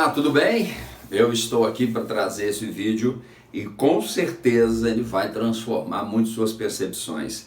Olá, tudo bem? Eu estou aqui para trazer esse vídeo e com certeza ele vai transformar muito suas percepções.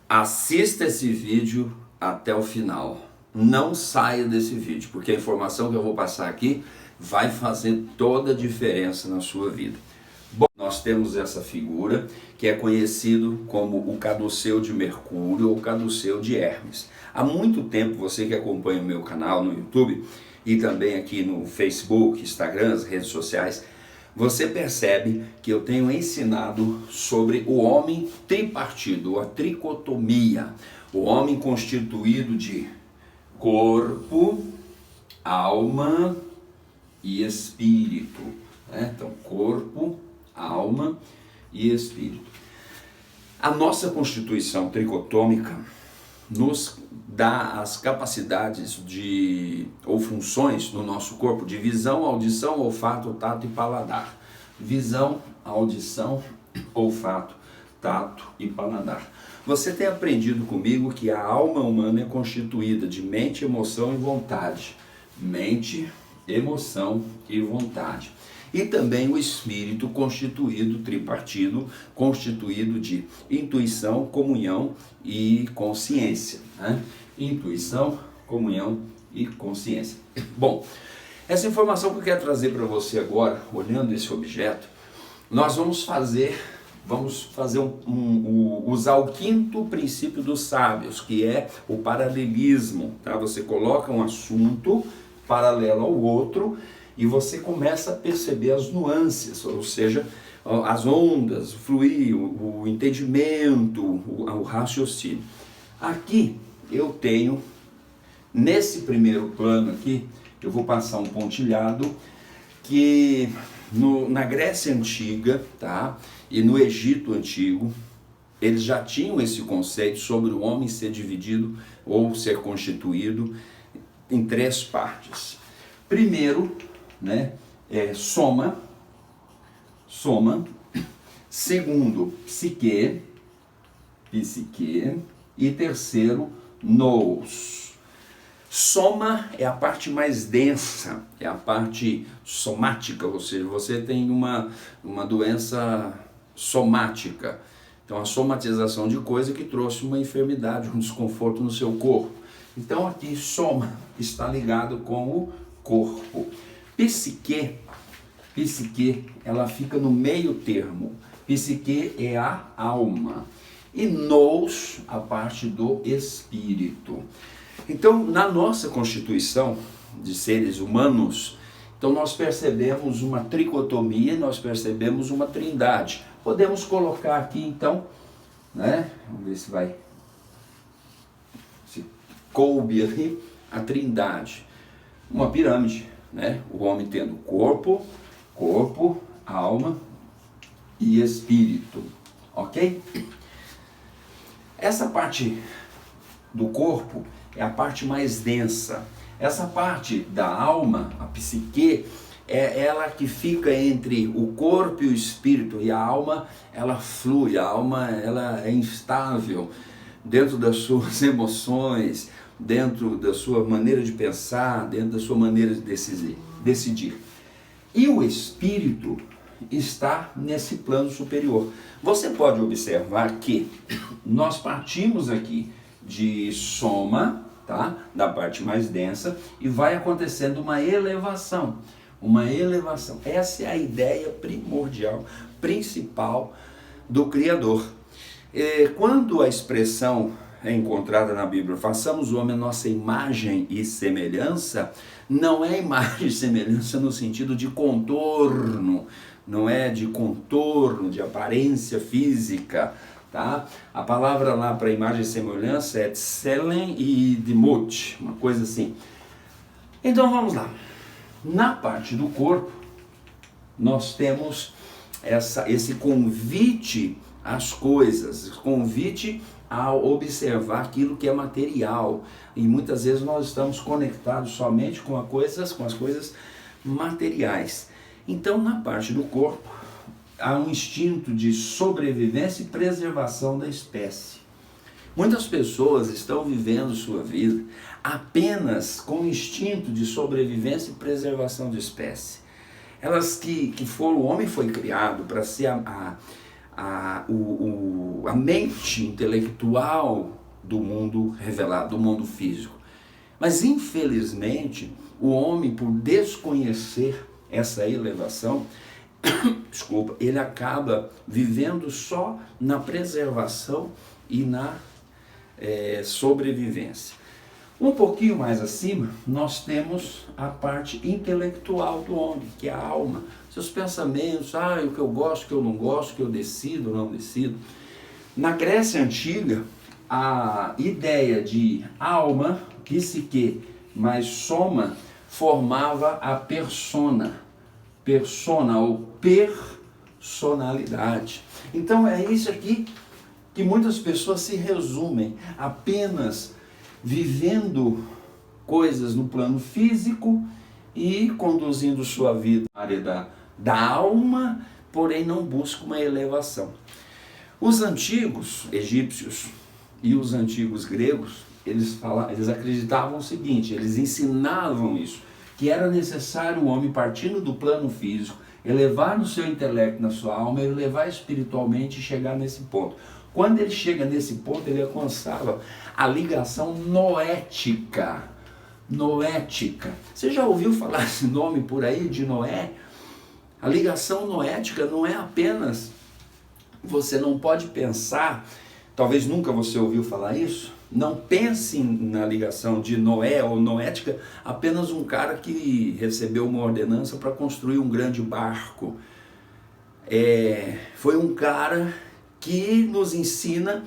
Assista esse vídeo até o final. Não saia desse vídeo, porque a informação que eu vou passar aqui vai fazer toda a diferença na sua vida. Bom, nós temos essa figura que é conhecido como o caduceu de Mercúrio ou caduceu de Hermes. Há muito tempo, você que acompanha o meu canal no YouTube e também aqui no Facebook, Instagram, as redes sociais, você percebe que eu tenho ensinado sobre o homem tripartido, a tricotomia, o homem constituído de corpo, alma e espírito. Então, corpo, alma e espírito. A nossa constituição tricotômica nos dá as capacidades ou funções no nosso corpo de visão, audição, olfato, tato e paladar. Visão, audição, olfato, tato e paladar. Você tem aprendido comigo que a alma humana é constituída de mente, emoção e vontade. Mente, emoção e vontade. E também o espírito constituído, tripartido, constituído de intuição, comunhão e consciência. Intuição, comunhão e consciência. Bom, essa informação que eu quero trazer para você agora, olhando esse objeto, nós vamos usar o quinto princípio dos sábios, que é o paralelismo. Você coloca um assunto paralelo ao outro e você começa a perceber as nuances, ou seja, as ondas, o fluir, o entendimento, o raciocínio. Aqui eu tenho, nesse primeiro plano aqui, eu vou passar um pontilhado que na Grécia Antiga, e no Egito Antigo, eles já tinham esse conceito sobre o homem ser dividido ou ser constituído em três partes. Primeiro, soma. Segundo, psique. E terceiro, nous. Soma é a parte mais densa, é a parte somática, ou seja, você tem uma doença somática. Então, a somatização de coisa que trouxe uma enfermidade, um desconforto no seu corpo. Então, aqui, soma está ligado com o corpo. Psique, ela fica no meio termo. Psique é a alma. E nous, a parte do espírito. Então, na nossa constituição de seres humanos, então nós percebemos uma tricotomia, nós percebemos uma trindade. Podemos colocar aqui, então, vamos ver se coube ali a trindade. Uma pirâmide, o homem tendo corpo, alma e espírito, ok? Essa parte do corpo é a parte mais densa. Essa parte da alma, a psique, é ela que fica entre o corpo e o espírito, e a alma, ela flui, a alma, ela é instável dentro das suas emoções, dentro da sua maneira de pensar, dentro da sua maneira de decidir. E o espírito está nesse plano superior. Você pode observar que nós partimos aqui de soma, da parte mais densa, e vai acontecendo uma elevação. Essa é a ideia primordial, principal do Criador. Quando a expressão é encontrada na Bíblia, façamos o homem a nossa imagem e semelhança, não é imagem e semelhança no sentido de contorno, não é de contorno, de aparência física, A palavra lá para imagem e semelhança é tselen e dimut, uma coisa assim. Então vamos lá. Na parte do corpo, nós temos esse convite às coisas, convite a observar aquilo que é material. E muitas vezes nós estamos conectados somente com as coisas materiais. Então, na parte do corpo, há um instinto de sobrevivência e preservação da espécie. Muitas pessoas estão vivendo sua vida apenas com o instinto de sobrevivência e preservação de espécie. Elas o homem foi criado para ser a mente intelectual do mundo revelado, do mundo físico. Mas infelizmente, o homem, por desconhecer essa elevação, desculpa, ele acaba vivendo só na preservação e na sobrevivência. Um pouquinho mais acima, nós temos a parte intelectual do homem, que é a alma. Seus pensamentos, o que eu gosto, o que eu não gosto, o que eu decido ou não decido. Na Grécia Antiga, a ideia de alma, psique, mais soma, formava a persona ou personalidade. Então é isso aqui que muitas pessoas se resumem apenas vivendo coisas no plano físico e conduzindo sua vida na área da alma, porém não busca uma elevação. Os antigos egípcios e os antigos gregos, eles acreditavam o seguinte, eles ensinavam isso, que era necessário o homem, partindo do plano físico, elevar no seu intelecto, na sua alma, elevar espiritualmente e chegar nesse ponto. Quando ele chega nesse ponto, ele alcançava a ligação noética. Noética. Você já ouviu falar esse nome por aí, de Noé? A ligação noética não é apenas... Você não pode pensar, talvez nunca você ouviu falar isso, não pense na ligação de Noé ou noética, apenas um cara que recebeu uma ordenança para construir um grande barco. Foi um cara que nos ensina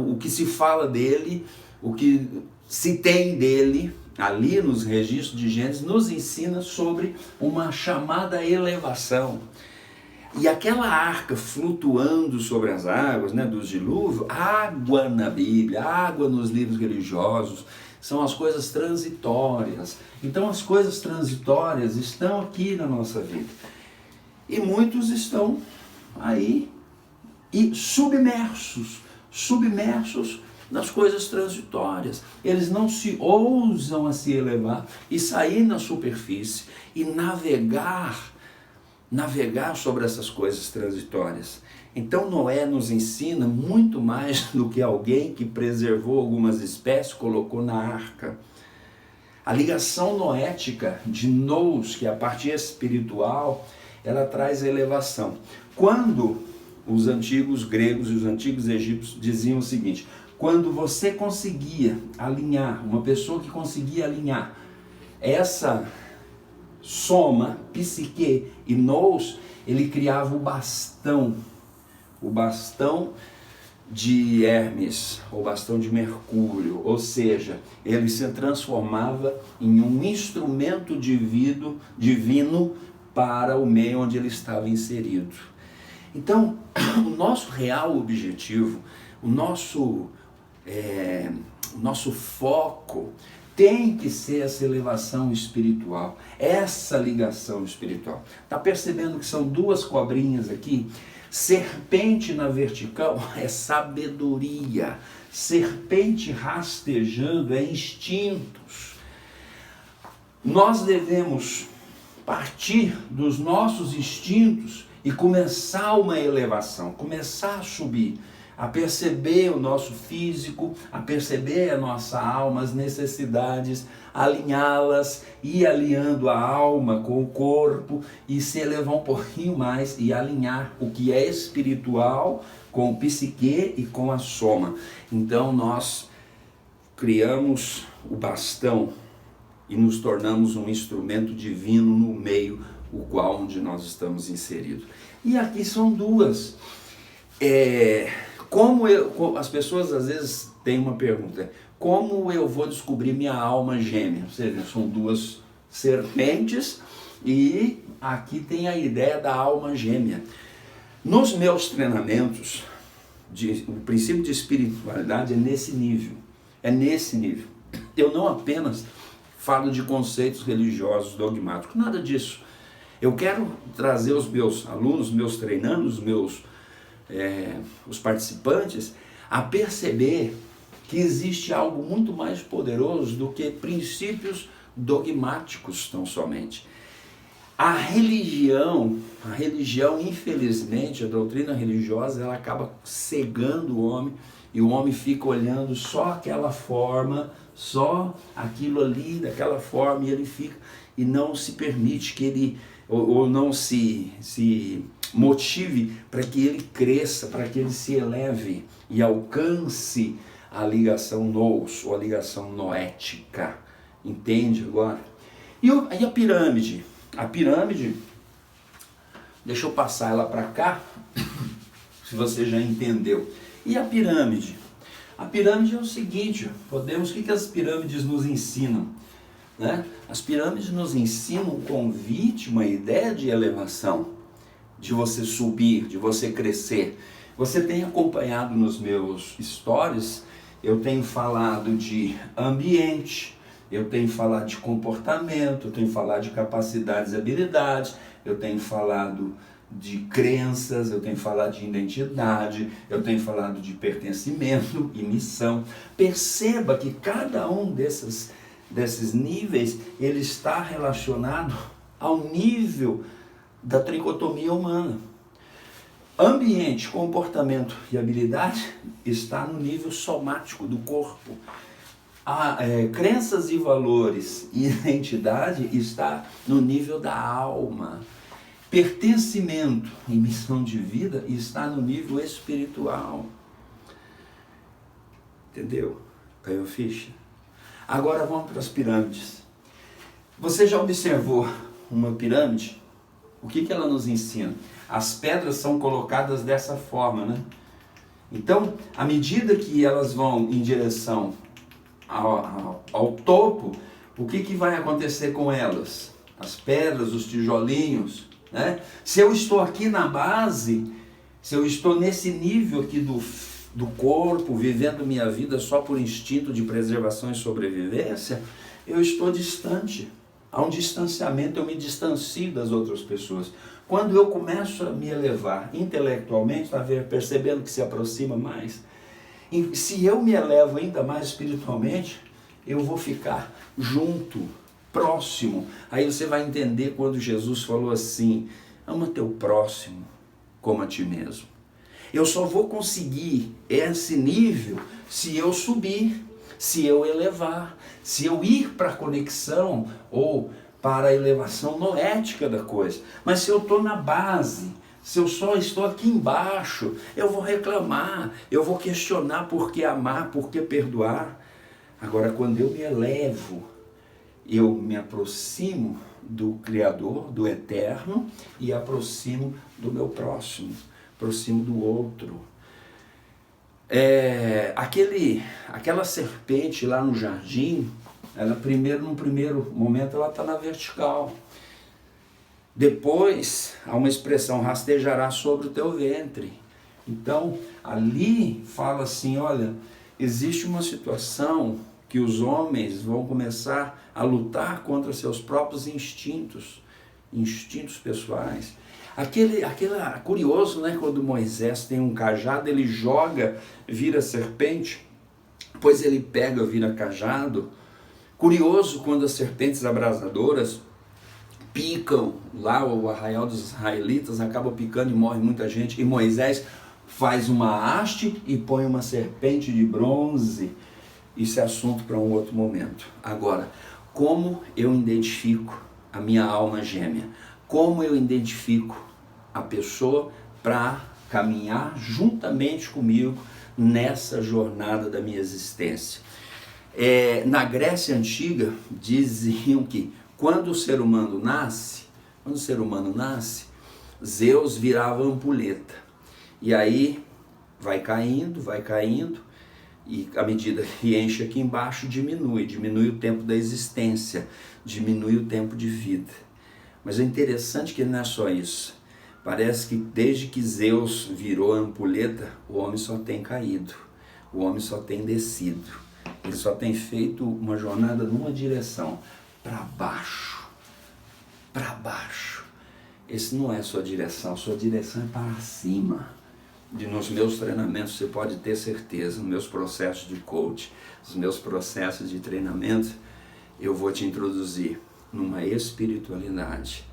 o que se fala dele, o que se tem dele, ali nos registros de Gênesis, nos ensina sobre uma chamada elevação. E aquela arca flutuando sobre as águas, dos dilúvios, água na Bíblia, água nos livros religiosos, são as coisas transitórias. Então as coisas transitórias estão aqui na nossa vida. E muitos estão aí e submersos nas coisas transitórias. Eles não se ousam a se elevar e sair na superfície e navegar sobre essas coisas transitórias. Então Noé nos ensina muito mais do que alguém que preservou algumas espécies, colocou na arca. A ligação noética de nous, que é a parte espiritual, ela traz a elevação. Quando os antigos gregos e os antigos egípcios diziam o seguinte, quando você conseguia alinhar, uma pessoa que conseguia alinhar essa soma, psique e nous, ele criava o bastão de Hermes, o bastão de Mercúrio, ou seja, ele se transformava em um instrumento divino para o meio onde ele estava inserido. Então, o nosso real objetivo, o nosso foco tem que ser essa elevação espiritual, essa ligação espiritual. Está percebendo que são duas cobrinhas aqui? Serpente na vertical é sabedoria, serpente rastejando é instintos. Nós devemos partir dos nossos instintos e começar uma elevação, começar a subir, a perceber o nosso físico, a perceber a nossa alma, as necessidades, alinhá-las, ir alinhando a alma com o corpo e se elevar um pouquinho mais e alinhar o que é espiritual com o psique e com a soma. Então nós criamos o bastão e nos tornamos um instrumento divino no meio onde nós estamos inseridos. E aqui são duas. As pessoas às vezes têm uma pergunta, como eu vou descobrir minha alma gêmea? Ou seja, são duas serpentes e aqui tem a ideia da alma gêmea. Nos meus treinamentos, o princípio de espiritualidade é nesse nível. Eu não apenas falo de conceitos religiosos dogmáticos, nada disso. Eu quero trazer os meus alunos, meus treinandos, os participantes, a perceber que existe algo muito mais poderoso do que princípios dogmáticos tão somente. A religião, infelizmente, a doutrina religiosa, ela acaba cegando o homem, e o homem fica olhando só aquela forma, só aquilo ali, daquela forma, e ele fica, e não se permite que ele, ou não se motive para que ele cresça, para que ele se eleve e alcance a ligação nous, ou a ligação noética. Entende agora? E a pirâmide? A pirâmide, deixa eu passar ela para cá, se você já entendeu. E a pirâmide? A pirâmide é o seguinte, o que as pirâmides nos ensinam? Né? As pirâmides nos ensinam um convite, uma ideia de elevação, de você subir, de você crescer. Você tem acompanhado nos meus stories, eu tenho falado de ambiente, eu tenho falado de comportamento, eu tenho falado de capacidades e habilidades, eu tenho falado de crenças, eu tenho falado de identidade, eu tenho falado de pertencimento e missão. Perceba que cada um desses níveis, ele está relacionado ao nível da tricotomia humana. Ambiente, comportamento e habilidade está no nível somático do corpo. Crenças e valores e identidade está no nível da alma. Pertencimento e missão de vida está no nível espiritual. Entendeu? Caiu a ficha? Agora vamos para as pirâmides. Você já observou uma pirâmide? O que ela nos ensina? As pedras são colocadas dessa forma, né? Então, à medida que elas vão em direção ao topo, o que vai acontecer com elas? As pedras, os tijolinhos, né? Se eu estou aqui na base, se eu estou nesse nível aqui do corpo, vivendo minha vida só por instinto de preservação e sobrevivência, eu estou distante. Há um distanciamento, eu me distancio das outras pessoas. Quando eu começo a me elevar intelectualmente, está percebendo que se aproxima mais? E se eu me elevo ainda mais espiritualmente, eu vou ficar junto, próximo. Aí você vai entender quando Jesus falou assim: ama teu próximo como a ti mesmo. Eu só vou conseguir esse nível se eu subir, se eu elevar, se eu ir para a conexão ou para a elevação noética da coisa. Mas se eu estou na base, se eu só estou aqui embaixo, eu vou reclamar, eu vou questionar por que amar, por que perdoar. Agora, quando eu me elevo, eu me aproximo do Criador, do Eterno, e aproximo do meu próximo, aproximo do outro. Aquela serpente lá no jardim, num primeiro momento, ela está na vertical. Depois, há uma expressão: rastejará sobre o teu ventre. Então, ali fala assim, olha, existe uma situação que os homens vão começar a lutar contra seus próprios instintos pessoais. Curioso, né? Quando Moisés tem um cajado, ele joga, vira serpente, depois ele pega, vira cajado. Curioso quando as serpentes abrasadoras picam lá, o arraial dos israelitas acaba picando e morre muita gente, e Moisés faz uma haste e põe uma serpente de bronze. Isso é assunto para um outro momento. Agora, como eu identifico a minha alma gêmea? Como eu identifico a pessoa para caminhar juntamente comigo nessa jornada da minha existência? Na Grécia Antiga, diziam que quando o ser humano nasce, Zeus virava ampulheta. E aí vai caindo, e à medida que enche aqui embaixo, diminui o tempo da existência, diminui o tempo de vida. Mas é interessante que não é só isso. Parece que desde que Zeus virou ampulheta, o homem só tem caído, o homem só tem descido. Ele só tem feito uma jornada numa direção, para baixo. Esse não é a sua direção é para cima. E nos meus treinamentos você pode ter certeza, nos meus processos de coach, nos meus processos de treinamento, eu vou te introduzir numa espiritualidade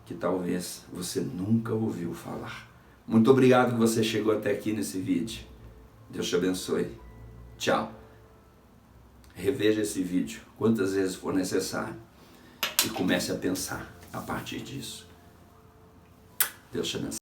que talvez você nunca ouviu falar. Muito obrigado que você chegou até aqui nesse vídeo. Deus te abençoe. Tchau. Reveja esse vídeo quantas vezes for necessário e comece a pensar a partir disso. Deus te abençoe.